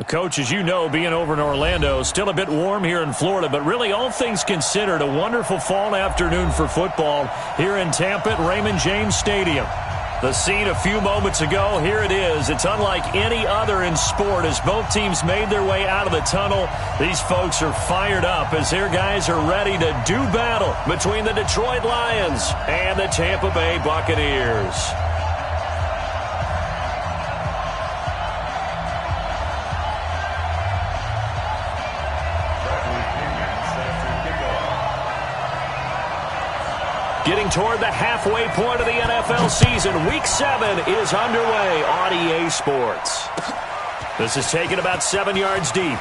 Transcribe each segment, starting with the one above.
Coach, as you know, being over in Orlando, still a bit warm here in Florida, but really all things considered, a wonderful fall afternoon for football here in Tampa at Raymond James Stadium. The scene a few moments ago, here it is. It's unlike any other in sport as both teams made their way out of the tunnel. These folks are fired up as their guys are ready to do battle between the Detroit Lions and the Tampa Bay Buccaneers. Getting toward the halfway point of the NFL season, Week 7 is underway on EA Sports. This is taken about 7 yards deep.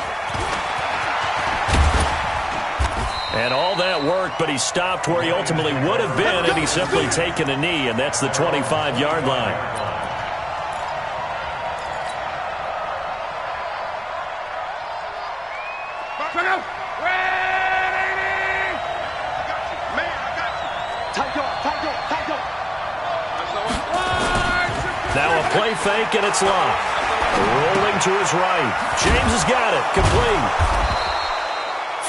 And all that work, but he stopped where he ultimately would have been had he simply taken a knee, and that's the 25-yard line. Now a play fake, and it's locked. Rolling to his right. James has got it. Complete.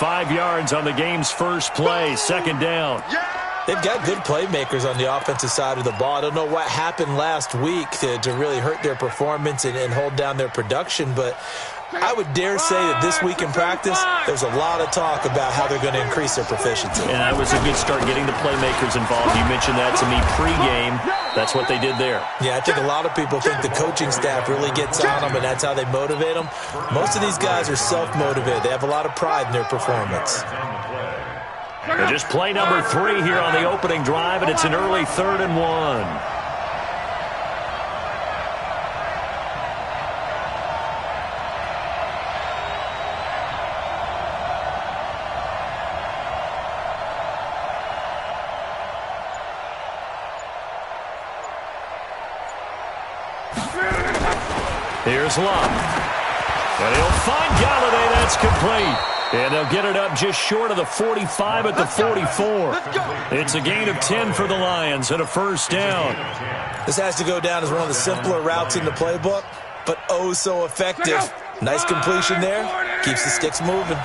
5 yards on the game's first play. Second down. They've got good playmakers on the offensive side of the ball. I don't know what happened last week to really hurt their performance and hold down their production, but I would dare say that this week in practice, there's a lot of talk about how they're going to increase their proficiency. And that was a good start, getting the playmakers involved. You mentioned that to me pregame. That's what they did there. Yeah, I think a lot of people think the coaching staff really gets on them, and that's how they motivate them. Most of these guys are self-motivated. They have a lot of pride in their performance. And just play number 3 here on the opening drive, and it's an early 3rd and 1. Here's Love. And he'll find Galladay. That's complete. And they'll get it up just short of the 45 at the 44. It's a gain of 10 for the Lions and a first down. This has to go down as one of the simpler routes in the playbook, but oh so effective. Nice completion there. Keeps the sticks moving.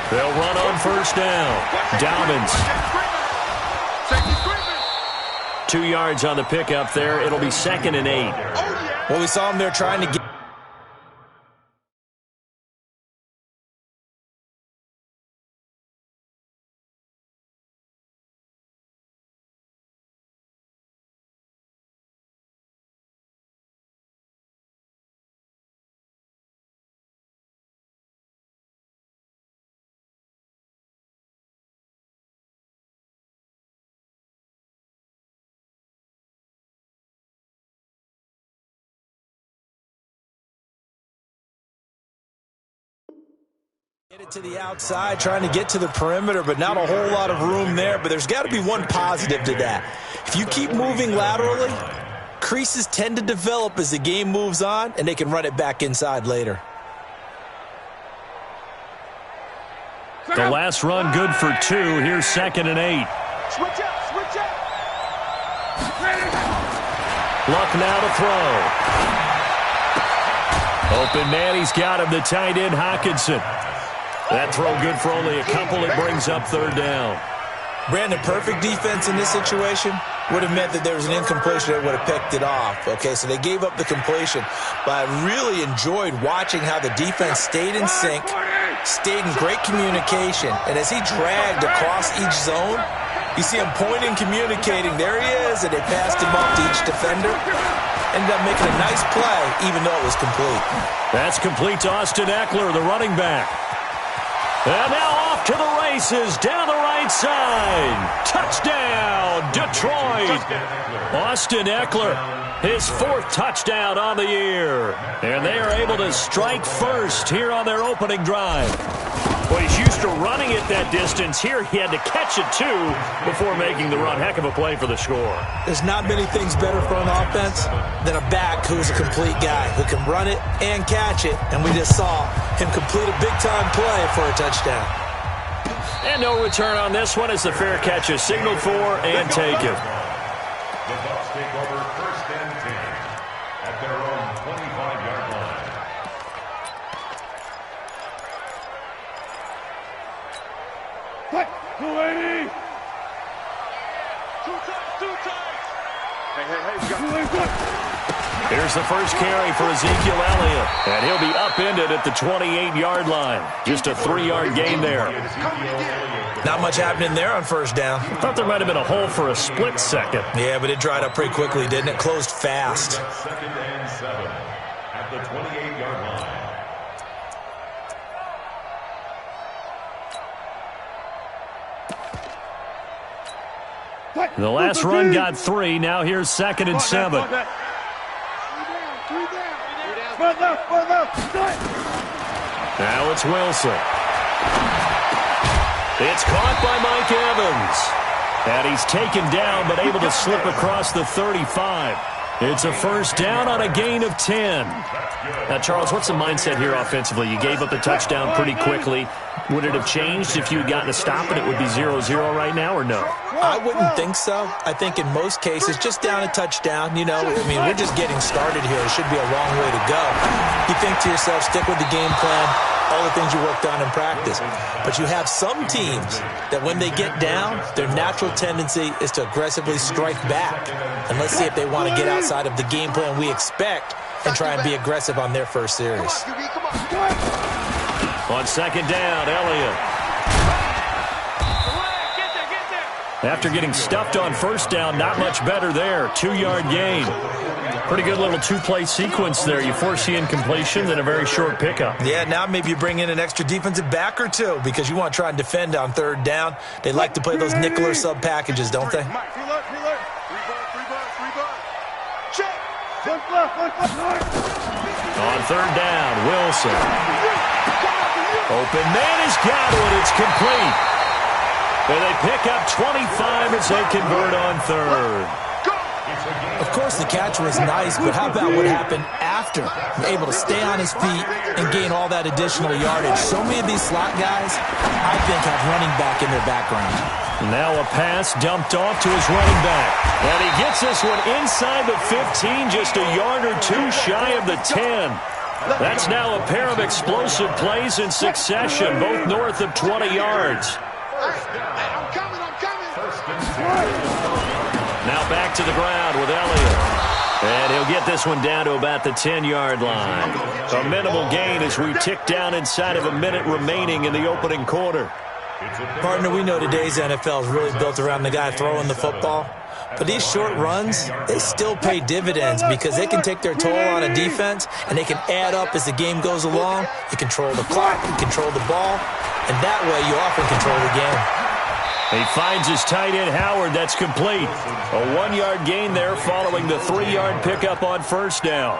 They'll run on first down. Dalvins. 2 yards on the pickup there. It'll be 2nd and 8. Well, we saw him there trying to get... Get it to the outside, trying to get to the perimeter, but not a whole lot of room there. But there's got to be one positive to that. If you keep moving laterally, creases tend to develop as the game moves on, and they can run it back inside later. The last run good for 2. Here's 2nd and 8. Switch up. Luck now to throw. Open man, he's got him, the tight end Hockenson. That throw good for only a couple. It brings up 3rd down. Brandon, perfect defense in this situation would have meant that there was an incompletion that would have picked it off. Okay, so they gave up the completion. But I really enjoyed watching how the defense stayed in sync, stayed in great communication. And as he dragged across each zone, you see him pointing, communicating. There he is, and they passed him off to each defender. Ended up making a nice play, even though it was complete. That's complete to Austin Eckler, the running back. And now off to the races, down the right side. Touchdown, Detroit. Austin Eckler, his 4th touchdown on the year. And they are able to strike first here on their opening drive. Well, he's used to running it that distance. Here he had to catch it, too, before making the run. Heck of a play for the score. There's not many things better for an offense than a back who's a complete guy, who can run it and catch it. And we just saw him complete a big-time play for a touchdown. And no return on this one as the fair catch is signaled for and taken. The Bucs take over 1st and 10 at their 280. Here's the first carry for Ezekiel Elliott, and he'll be upended at the 28-yard line. Just a 3-yard gain there. Not much happening there on first down. Thought there might have been a hole for a split second. Yeah, but it dried up pretty quickly, didn't it? Closed fast. Second and 7 at the 28-yard line. The last run got 3. Now here's 2nd and 7. Now it's Wilson. It's caught by Mike Evans. And he's taken down, but able to slip across the 35. It's a first down on a gain of 10. Now, Charles, what's the mindset here offensively? You gave up a touchdown pretty quickly. Would it have changed if you had gotten a stop and it would be 0-0 right now, or no? I wouldn't think so. I think in most cases, just down a touchdown, you know, I mean, we're just getting started here. It should be a long way to go. You think to yourself, stick with the game plan, all the things you worked on in practice. But you have some teams that when they get down, their natural tendency is to aggressively strike back. And let's see if they want to get outside of the game plan we expect and try and be aggressive on their first series. On second down, Elliott. After getting stuffed on first down, not much better there. 2-yard gain. Pretty good little two-play sequence there. You force the incompletion, then a very short pickup. Yeah, now maybe you bring in an extra defensive back or two because you want to try and defend on third down. They like to play those nickel or sub packages, don't they? On third down, Wilson. Open man has got it. It's complete. And they pick up 25 as they convert on third. Of course, the catch was nice, but how about what happened after? Able to stay on his feet and gain all that additional yardage. So many of these slot guys, I think, have running back in their background. Now a pass dumped off to his running back. And he gets this one inside the 15, just a yard or two shy of the 10. That's now a pair of explosive plays in succession, both north of 20 yards. I'm coming. Now back to the ground with Elliott. And he'll get this one down to about the 10-yard line. A minimal gain as we tick down inside of a minute remaining in the opening quarter. Partner, we know today's NFL is really built around the guy throwing the football. But these short runs, they still pay dividends because they can take their toll on a defense and they can add up as the game goes along. You control the clock, you control the ball, and that way you often control the game. He finds his tight end, Howard. That's complete. A 1-yard gain there following the 3-yard pickup on first down.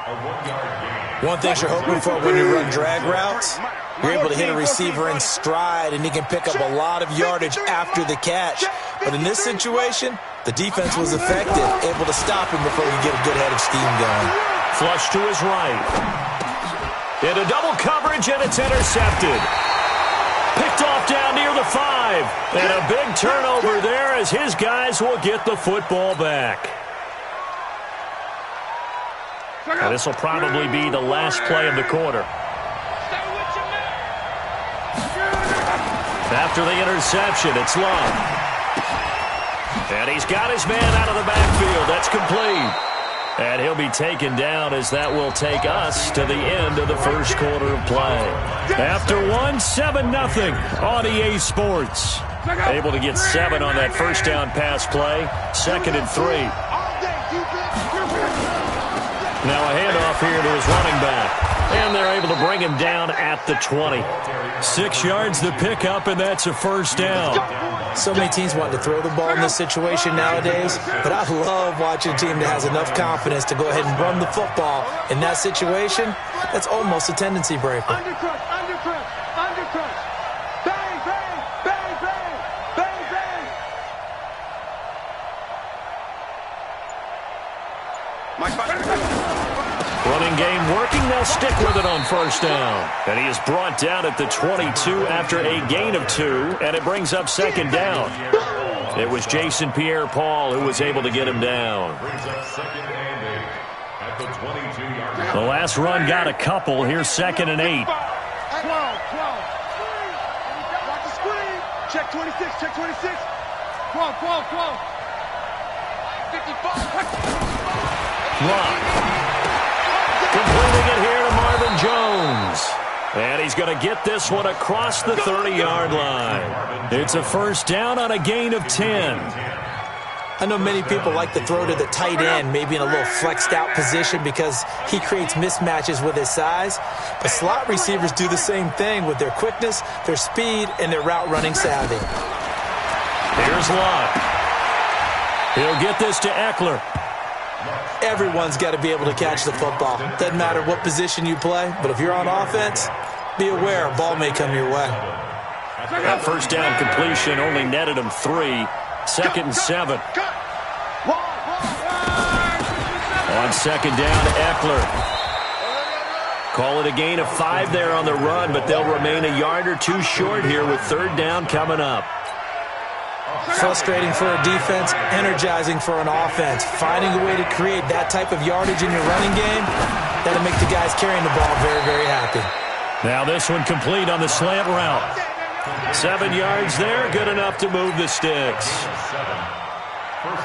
One thing you're hoping for when you run drag routes, you're able to hit a receiver in stride, and he can pick up a lot of yardage after the catch. But in this situation, the defense was effective, able to stop him before he get a good head of steam going. Flush to his right. Into double coverage, and it's intercepted. Picked off down near the 5. And a big turnover there as his guys will get the football back. And this will probably be the last play of the quarter. After the interception, it's Love. And he's got his man out of the backfield. That's complete. And he'll be taken down as that will take us to the end of the first quarter of play. After 7-0 on EA Sports. Able to get 7 on that first down pass play. 2nd and 3. Now a handoff here to his running back. And they're able to bring him down at the 20. 6 yards the pickup, and that's a first down. So many teams want to throw the ball in this situation nowadays, but I love watching a team that has enough confidence to go ahead and run the football. In that situation, that's almost a tendency breaker. Undercrush. Bang, bang, bang, bang, bang, bang. Running game working. They'll stick with it on first down. And he is brought down at the 22 after a gain of 2, and it brings up second down. It was Jason Pierre-Paul who was able to get him down. The last run got a couple. Here's 2nd and 8. check 26, check 26. Quo. 55. Block. Completing it here to Marvin Jones. And he's going to get this one across the 30-yard line. It's a first down on a gain of 10. I know many people like to throw to the tight end, maybe in a little flexed out position because he creates mismatches with his size. But slot receivers do the same thing with their quickness, their speed, and their route running savvy. Here's Lott. He'll get this to Eckler. Everyone's got to be able to catch the football. Doesn't matter what position you play, but if you're on offense, be aware a ball may come your way. That first down completion only netted him 3. Second and 7. On second down, Eckler. Call it a gain of 5 there on the run, but they'll remain a yard or two short here with third down coming up. Frustrating for a defense, energizing for an offense. Finding a way to create that type of yardage in your running game, that'll make the guys carrying the ball very, very happy. Now this one complete on the slant route. 7 yards there, good enough to move the sticks.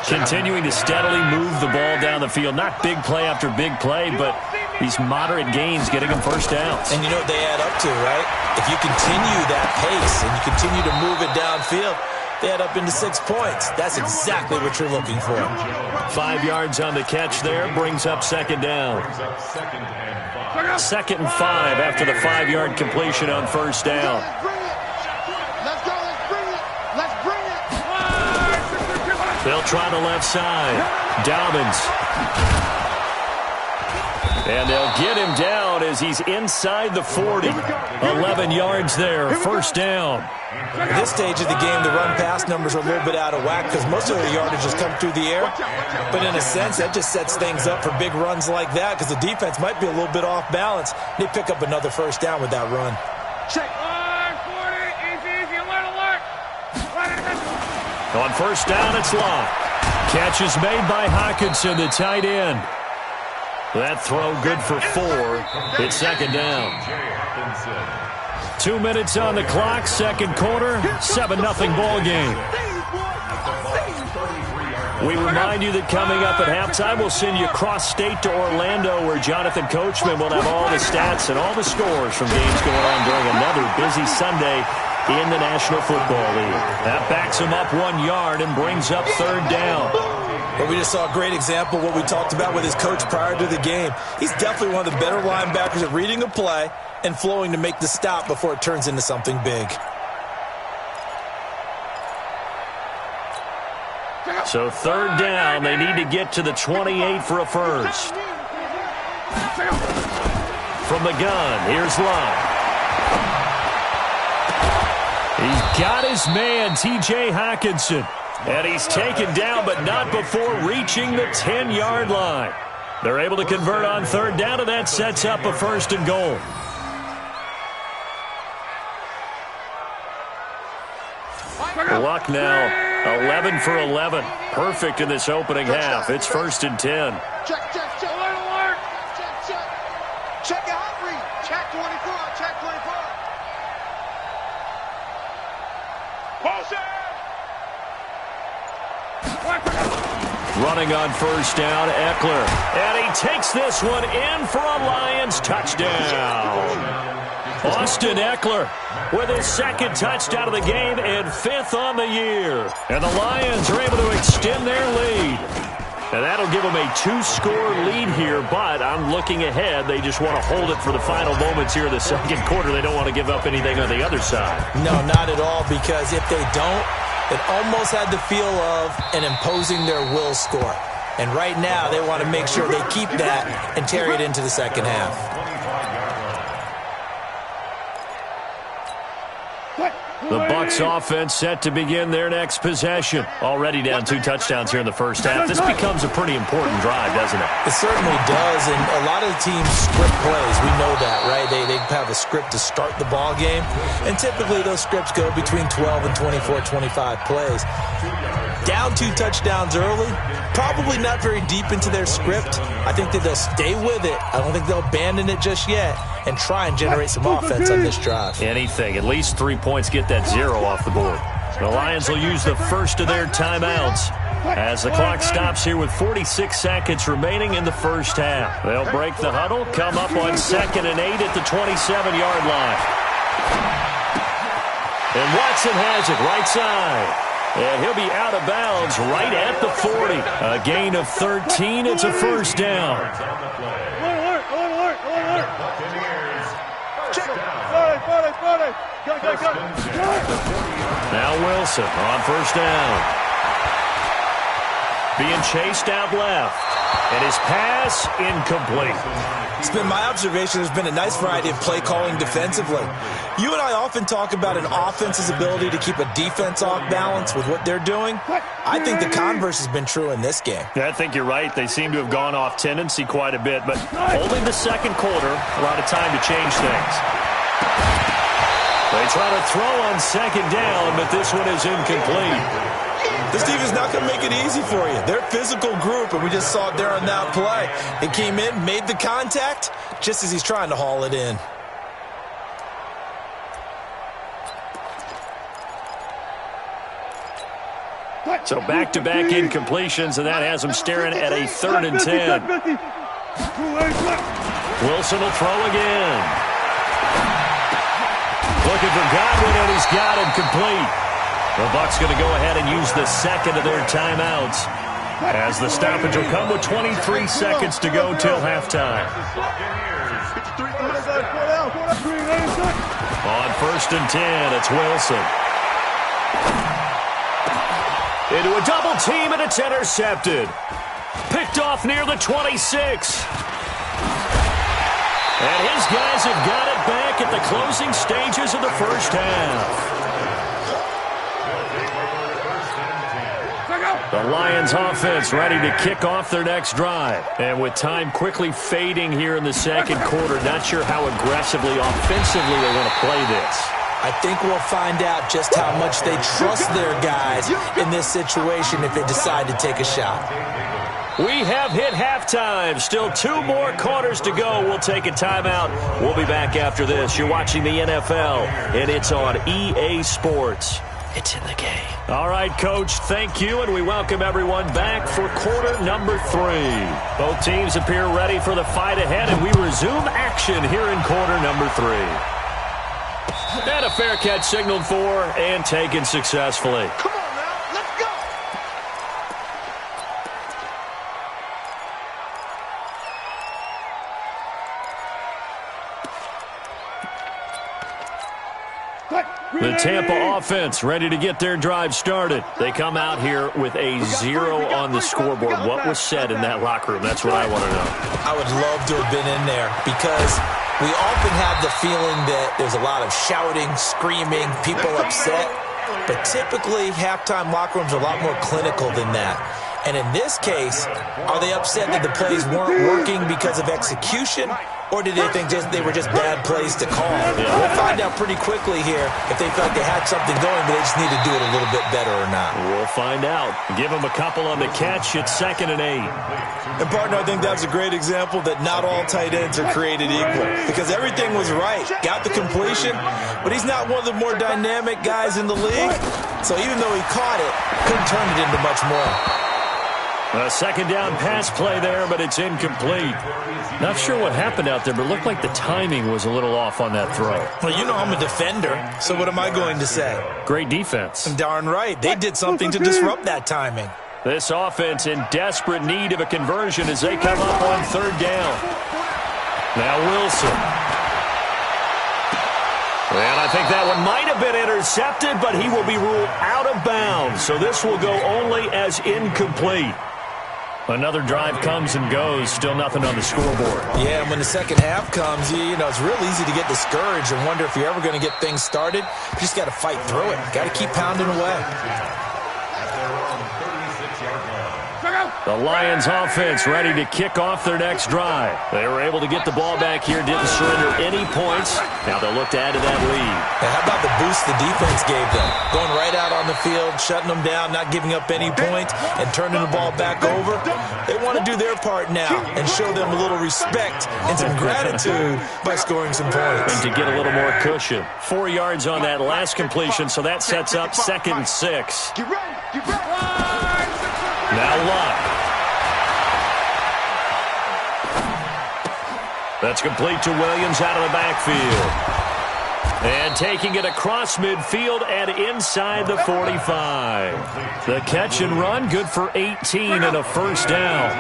Continuing to steadily move the ball down the field. Not big play after big play, but these moderate gains getting them first downs. And you know what they add up to, right? If you continue that pace and you continue to move it downfield, they add up into 6 points. That's exactly what you're looking for. 5 yards on the catch there, brings up second down. Second and 5 after the 5-yard completion on first down. They'll try the left side. Dobbins. And they'll get him down as he's inside the 40. 11 yards there, first down. At this stage of the game, the run-pass numbers are a little bit out of whack because most of their yardage has come through the air. But in a sense, that just sets things up for big runs like that because the defense might be a little bit off balance. They pick up another first down with that run. Check. 40, easy, alert. On first down, it's Lott. Catch is made by Hockenson, the tight end. That throw good for 4. It's second down. 2 minutes on the clock, second quarter, 7-0 ball game. We remind you that coming up at halftime, we'll send you cross-state to Orlando, where Jonathan Coachman will have all the stats and all the scores from games going on during another busy Sunday in the National Football League. That backs him up 1 yard and brings up third down. But we just saw a great example of what we talked about with his coach prior to the game. He's definitely one of the better linebackers at reading a play and flowing to make the stop before it turns into something big. So third down, they need to get to the 28 for a first. From the gun, here's Lott. He's got his man, T.J. Hockenson. And he's taken down, but not before reaching the 10-yard line. They're able to convert on third down, and that sets up a first and goal. Luck now, 11 for 11. Perfect in this opening half. It's first and 10. Check. Alert. Check your hot read. Check 24. Check 24. Running on first down, Eckler. And he takes this one in for a Lions touchdown. Austin Eckler with his second touchdown of the game and 5th on the year. And the Lions are able to extend their lead. And that'll give them a 2-score lead here, but I'm looking ahead. They just want to hold it for the final moments here in the second quarter. They don't want to give up anything on the other side. No, not at all, because if they don't, it almost had the feel of an imposing their will score. And right now, they want to make sure they keep that and carry it into the second half. The Bucs offense set to begin their next possession. Already down 2 touchdowns here in the first half. This becomes a pretty important drive, doesn't it? It certainly does, and a lot of the teams script plays. We know that, right? They have a script to start the ball game, and typically those scripts go between 12 and 24, 25 plays. Down 2 touchdowns early, probably not very deep into their script. I think that they'll stay with it. I don't think they'll abandon it just yet and try and generate some offense on this drive. Anything. At least 3 points, get that 0 off the board. The Lions will use the first of their timeouts as the clock stops here with 46 seconds remaining in the first half. They'll break the huddle, come up on 2nd and 8 at the 27-yard line. And Watson has it right side. And he'll be out of bounds right at the 40. A gain of 13. It's a first down. Now Wilson on first down. Being chased out left. And his pass incomplete. It's been my observation there's been a nice variety of play calling defensively. You and I often talk about an offense's ability to keep a defense off balance with what they're doing. I think the converse has been true in this game. Yeah, I think you're right. They seem to have gone off tendency quite a bit, but only the second quarter, a lot of time to change things. They try to throw on second down, but this one is incomplete. This team is not going to make it easy for you. They're a physical group, and we just saw it there on that play. It came in, made the contact, just as he's trying to haul it in. So back-to-back incompletions, and that has him staring at a 3rd and 10. Wilson will throw again. Looking for Godwin, and he's got him complete. The Bucs going to go ahead and use the second of their timeouts as the stoppage will come with 23 seconds to go till halftime. On 1st and 10, it's Wilson. Into a double team, and it's intercepted. Picked off near the 26. And his guys have got it back at the closing stages of the first half. The Lions offense ready to kick off their next drive. And with time quickly fading here in the second quarter, not sure how aggressively, offensively they want to play this. I think we'll find out just how much they trust their guys in this situation if they decide to take a shot. We have hit halftime. Still 2 more quarters to go. We'll take a timeout. We'll be back after this. You're watching the NFL, and it's on EA Sports. It's in the game. All right, Coach, thank you, and we welcome everyone back for quarter number 3. Both teams appear ready for the fight ahead, and we resume action here in quarter number 3. And a fair catch signaled for and taken successfully. Come on now, let's go. The Tampa offense ready to get their drive started. They come out here with a 0 on the scoreboard. What was said in that locker room? That's what I want to know. I would love to have been in there because we often have the feeling that there's a lot of shouting, screaming, people upset. But typically, halftime locker rooms are a lot more clinical than that. And in this case, are they upset that the plays weren't working because of execution? Or did they think they were just bad plays to call? Yeah. We'll find out pretty quickly here if they felt they had something going, but they just need to do it a little bit better or not. We'll find out. Give them a couple on the catch. It's 2nd and 8. And, partner, I think that's a great example that not all tight ends are created equal because everything was right. Got the completion, but he's not one of the more dynamic guys in the league. So even though he caught it, couldn't turn it into much more. A 2nd down pass play there, but it's incomplete. Not sure what happened out there, but it looked like the timing was a little off on that throw. Well, you know I'm a defender, so what am I going to say? Great defense. Darn right. They did something to disrupt that timing. This offense in desperate need of a conversion as they come up on 3rd down. Now Wilson. And I think that one might have been intercepted, but he will be ruled out of bounds. So this will go only as incomplete. Another drive comes and goes. Still nothing on the scoreboard. Yeah, and when the second half comes, you know, it's real easy to get discouraged and wonder if you're ever going to get things started. You just got to fight through it. Got to keep pounding away. The Lions offense ready to kick off their next drive. They were able to get the ball back here, didn't surrender any points. Now they'll look to add to that lead. Now how about the boost the defense gave them? Going right out on the field, shutting them down, not giving up any points, and turning the ball back over. They want to do their part now and show them a little respect and some gratitude by scoring some points. And to get a little more cushion. 4 yards on that last completion, so that sets up 2nd and 6. Get ready. Get ready. Now Luck. That's complete to Williams out of the backfield. And taking it across midfield and inside the 45. The catch and run, good for 18 and a first down.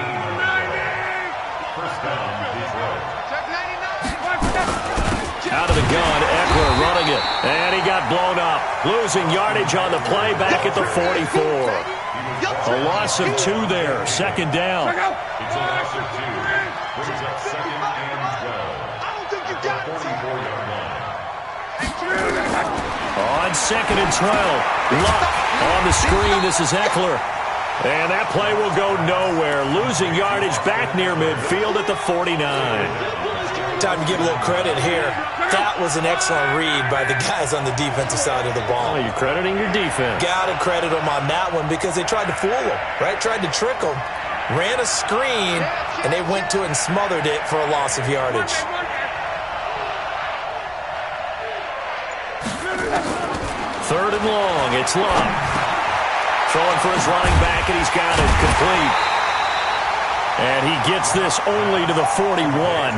Out of the gun, Eckler running it. And he got blown up. Losing yardage on the play back at the 44. A loss of 2 there. 2nd down. It's a loss of 2. Brings up 2nd and 12. 44-yard line. On 2nd and 12. Luck on the screen. This is Eckler. And that play will go nowhere. Losing yardage back near midfield at the 49. Time to give a little credit here. That was an excellent read by the guys on the defensive side of the ball. Oh, you're crediting your defense. Got to credit them on that one because they tried to fool them, right? Tried to trick them. Ran a screen, and they went to it and smothered it for a loss of yardage. Third and long. It's Luck. Throwing for his running back, and he's got it complete. And he gets this only to the 41.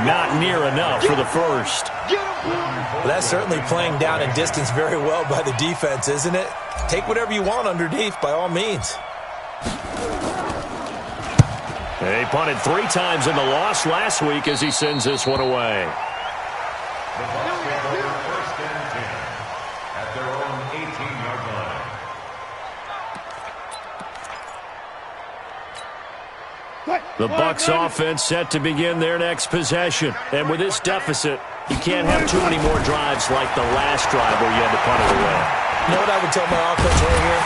Not near enough for the first. Well, that's certainly playing down in distance very well by the defense, isn't it? Take whatever you want underneath, by all means. They punted 3 times in the loss last week as he sends this one away. The Bucs take over 1st and 10 at their own 18-yard line. The Bucs offense set to begin their next possession. And with this deficit, you can't have too many more drives like the last drive where you had to punt it away. You know what I would tell my offense right here?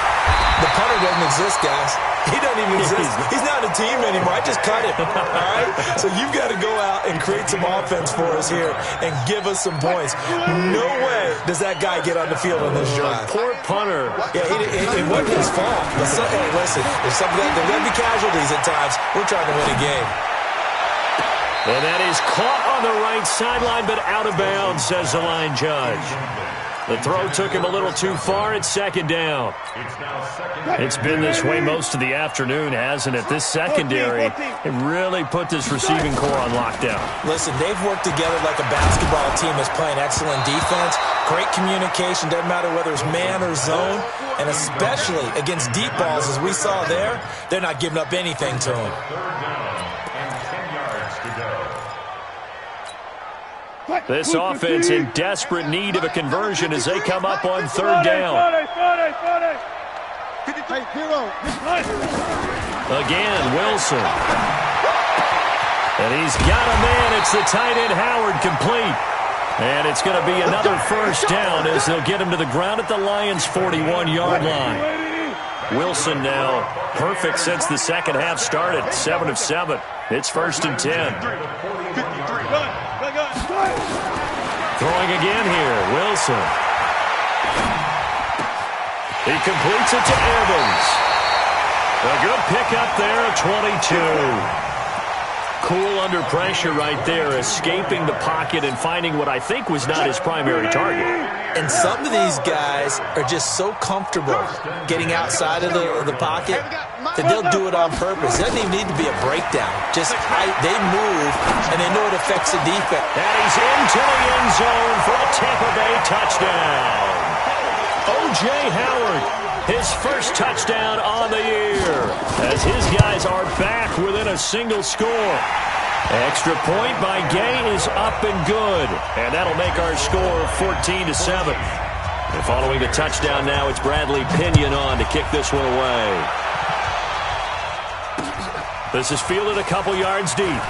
The punter doesn't exist, guys. He doesn't even exist. He's not a team anymore. I just cut him, all right? So you've got to go out and create some offense for us here and give us some points. No way does that guy get on the field on this drive. Poor punter. Yeah, it wasn't his fault. But hey, listen, there's going to be casualties at times. We're trying to win a game. And that is caught on the right sideline, but out of bounds, says the line judge. The throw took him a little too far at 2nd down. It's been this way most of the afternoon, hasn't it? This secondary, it really put this receiving core on lockdown. Listen, they've worked together like a basketball team that's playing excellent defense. Great communication, doesn't matter whether it's man or zone. And especially against deep balls, as we saw there, they're not giving up anything to them. 3rd down and 10 yards to go. This offense in desperate need of a conversion as they come up on 3rd down. Again, Wilson. And he's got a man. It's the tight end, Howard, complete. And it's going to be another first down as they'll get him to the ground at the Lions' 41-yard line. Wilson now perfect since the second half started. 7 of 7. It's 1st and 10. Throwing again here, Wilson. He completes it to Evans. A good pickup there at 22. Cool under pressure right there, escaping the pocket and finding what I think was not his primary target. And some of these guys are just so comfortable getting outside of the pocket that they'll do it on purpose. It doesn't even need to be a breakdown. Just they move, and they know it affects the defense. And he's into the end zone for a Tampa Bay touchdown. O.J. Howard, his first touchdown on the year, as his guys are back within a single score. Extra point by Gay is up and good, and that'll make our score 14-7. And following the touchdown now, it's Bradley Pinion on to kick this one away. This is fielded a couple yards deep.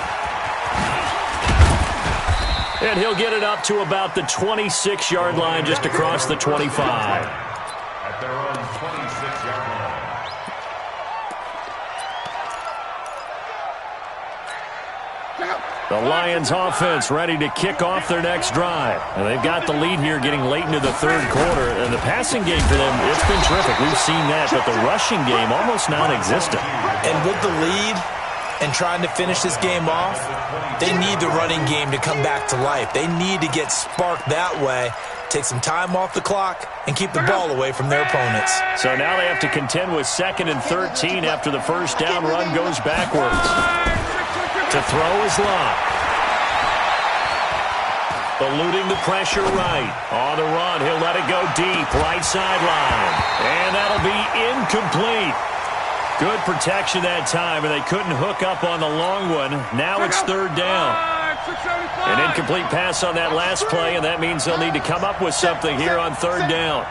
And he'll get it up to about the 26-yard line, just across the 25. At their own 26-yard line. The Lions offense ready to kick off their next drive. And they've got the lead here getting late into the third quarter. And the passing game for them, it's been terrific. We've seen that, but the rushing game almost non-existent. And with the lead and trying to finish this game off, they need the running game to come back to life. They need to get sparked that way, take some time off the clock, and keep the ball away from their opponents. So now they have to contend with 2nd and 13 after the first down run goes backwards. To throw is Locke. Eluding the pressure right. On the run, he'll let it go deep, right sideline. And that'll be incomplete. Good protection that time, and they couldn't hook up on the long one. Now it's 3rd down. An incomplete pass on that last play, and that means they'll need to come up with something here on 3rd down.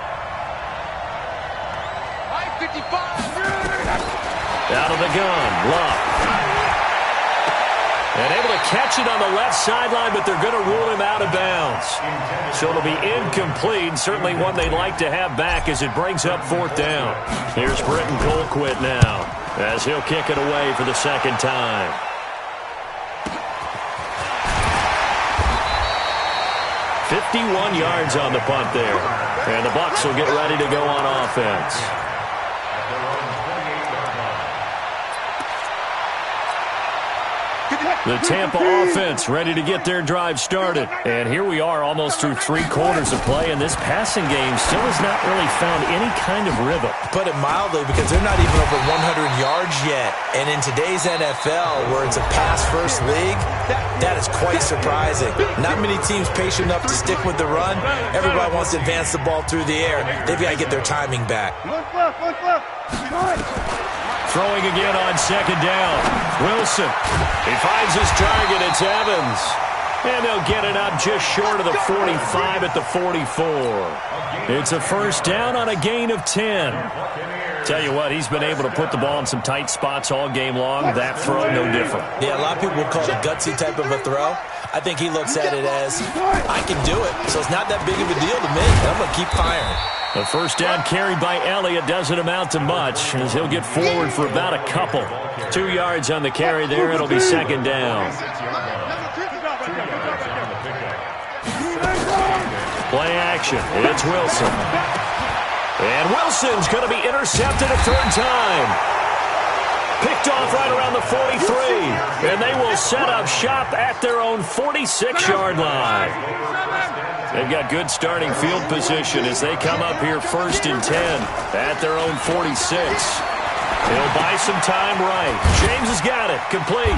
Out of the gun, Locke. And able to catch it on the left sideline, but they're going to rule him out of bounds. So it'll be incomplete, certainly one they'd like to have back as it brings up 4th down. Here's Britton Colquitt now, as he'll kick it away for the 2nd time. "51 yards on the punt there. And the Bucs will get ready to go on offense. The Tampa offense ready to get their drive started. And here we are almost through 3 quarters of play, and this passing game still has not really found any kind of rhythm. Put it mildly, because they're not even over 100 yards yet. And in today's NFL, where it's a pass-first league, that is quite surprising. Not many teams patient enough to stick with the run. Everybody wants to advance the ball through the air. They've got to get their timing back. Throwing again on 2nd down. Wilson. He finds his target. It's Evans. And they'll get it up just short of the 45 at the 44. It's a 1st down on a gain of 10. Tell you what, he's been able to put the ball in some tight spots all game long. That throw, no different. Yeah, a lot of people will call it a gutsy type of a throw. I think he looks at it as, I can do it, so it's not that big of a deal to me. I'm going to keep firing. The 1st down carried by Elliott doesn't amount to much, as he'll get forward for about a couple. 2 yards on the carry there. It'll be 2nd down. Play action. It's Wilson. And Wilson's going to be intercepted a 3rd time. Picked off right around the 43. And they will set up shop at their own 46-yard line. They've got good starting field position as they come up here 1st and 10 at their own 46. He'll buy some time right. James has got it. Complete.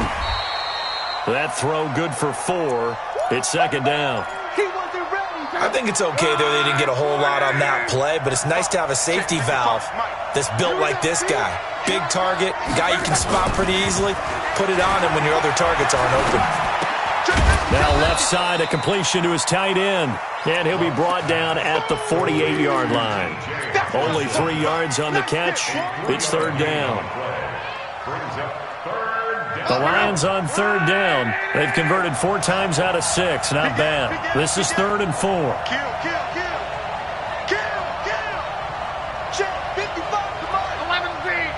That throw good for 4. It's 2nd down. I think it's okay there. They didn't get a whole lot on that play, but it's nice to have a safety valve that's built like this guy. Big target, guy you can spot pretty easily. Put it on him when your other targets aren't open. Now left side, a completion to his tight end. And he'll be brought down at the 48-yard line. Only 3 yards on the catch. It's 3rd down. The Lions on 3rd down. They've converted 4 times out of 6. Not bad. This is 3rd and 4. Check 55 to mine. 11 feet.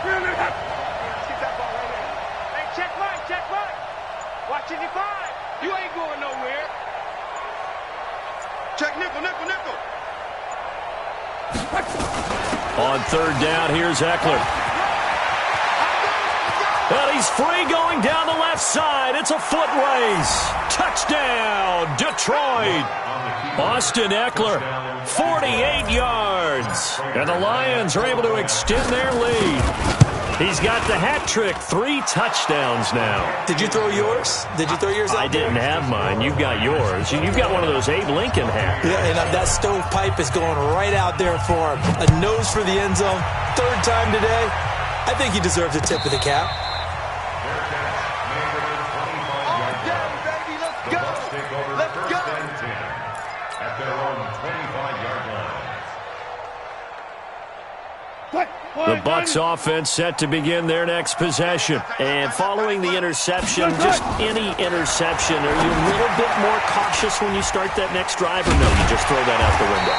55 to mine. Get that ball right there. Hey, check mine, check mine. Watch it, 5. You ain't going nowhere. Check nickel, nickel, nickel. On 3rd down, here's Eckler. And he's free going down the left side. It's a foot race. Touchdown, Detroit. Austin Eckler, 48 yards. And the Lions are able to extend their lead. He's got the hat trick, 3 touchdowns now. Did you throw yours? Did you throw yours out? I didn't have mine. You've got yours. You've got one of those Abe Lincoln hats. Yeah, and that stovepipe is going right out there for him. A nose for the end zone. 3rd time today. I think he deserves a tip of the cap. The Bucs offense set to begin their next possession. And following the interception, just any interception, are you a little bit more cautious when you start that next drive, or no, you just throw that out the window?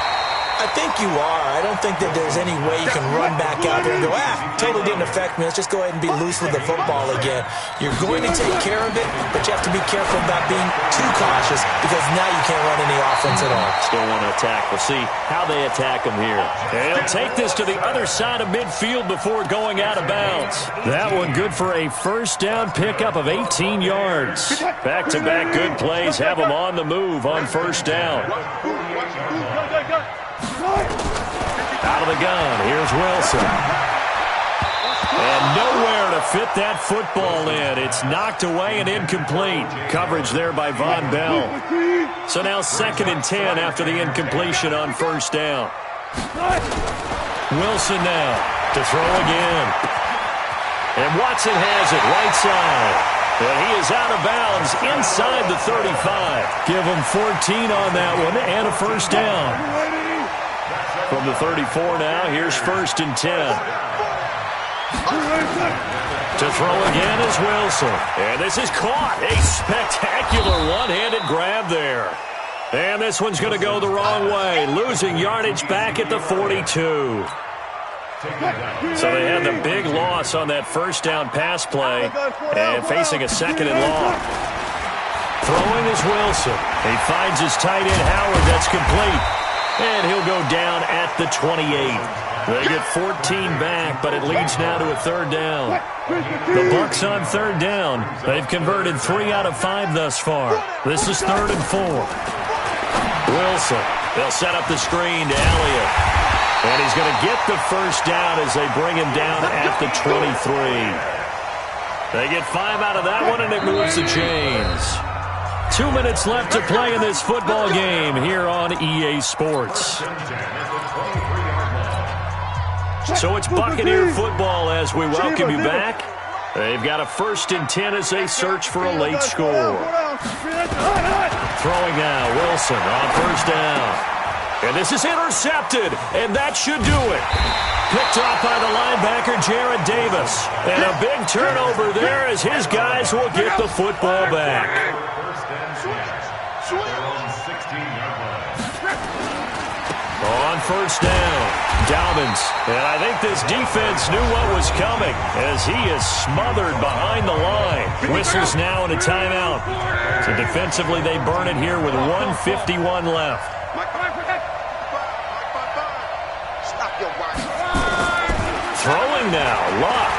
I think you are. I don't think that there's any way you can run back out there and go, totally didn't affect me. Let's just go ahead and be loose with the football again. You're going to take care of it, but you have to be careful about being too cautious because now you can't run any offense at all. Still want to attack. We'll see how they attack him here. He'll take this to the other side of midfield before going out of bounds. That one good for a first down pickup of 18 yards. Back-to-back good plays have him on the move on first down. Out of the gun, here's Wilson. And nowhere to fit that football in. It's knocked away and incomplete. Coverage there by Von Bell. So now 2nd and 10 after the incompletion on first down. Wilson now to throw again. And Watson has it right side. And he is out of bounds inside the 35. Give him 14 on that one and a first down. From the 34 now, here's 1st and 10. To throw again is Wilson. And this is caught. A spectacular one-handed grab there. And this one's going to go the wrong way. Losing yardage back at the 42. So they had the big loss on that first down pass play and facing a 2nd and long. Throwing is Wilson. He finds his tight end Howard. That's complete. And he'll go down at the 28. They get 14 back, but it leads now to a 3rd down. The Bucs on 3rd down. They've converted 3 out of 5 thus far. This is 3rd and 4. Wilson. They'll set up the screen to Elliott. And he's going to get the first down as they bring him down at the 23. They get 5 out of that one, and it moves the chains. 2 minutes left to play in this football game here on EA Sports. So it's Buccaneer football as we welcome you back. They've got a 1st and 10 as they search for a late score. Throwing now, Wilson on first down. And this is intercepted, and that should do it. Picked off by the linebacker, Jarrad Davis. And a big turnover there as his guys will get the football back. On first down, Dobbins. And I think this defense knew what was coming as he is smothered behind the line. Whistles now in a timeout. So defensively, they burn it here with 1:51 left. Throwing now, Luck.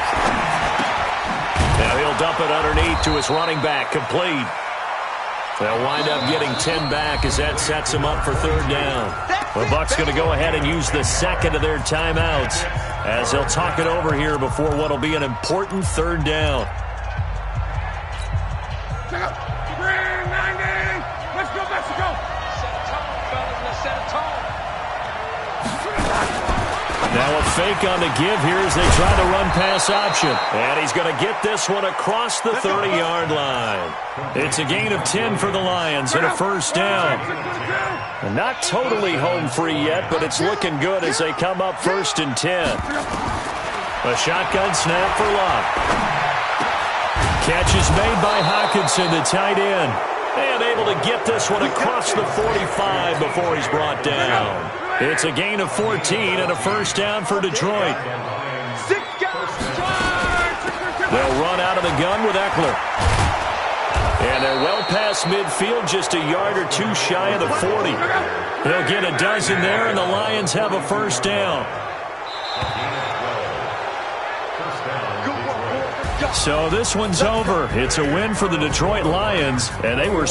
Now he'll dump it underneath to his running back, complete. They'll wind up getting 10 back as that sets them up for 3rd down. The Bucs going to go ahead and use the 2nd of their timeouts as they'll talk it over here before what will be an important 3rd down. Let's go, Mexico! Set a tone, fellas. Let's set a tone. Now a fake on the give here as they try to run pass option. And he's going to get this one across the 30-yard line. It's a gain of 10 for the Lions and a first down. And not totally home free yet, but it's looking good as they come up 1st and 10. A shotgun snap for Luck. Catch is made by Hockenson, the tight end. And able to get this one across the 45 before he's brought down. It's a gain of 14 and a first down for Detroit. They'll run out of the gun with Eckler. And they're well past midfield, just a yard or 2 shy of the 40. They'll get a dozen there, and the Lions have a first down. So this one's over. It's a win for the Detroit Lions, and they were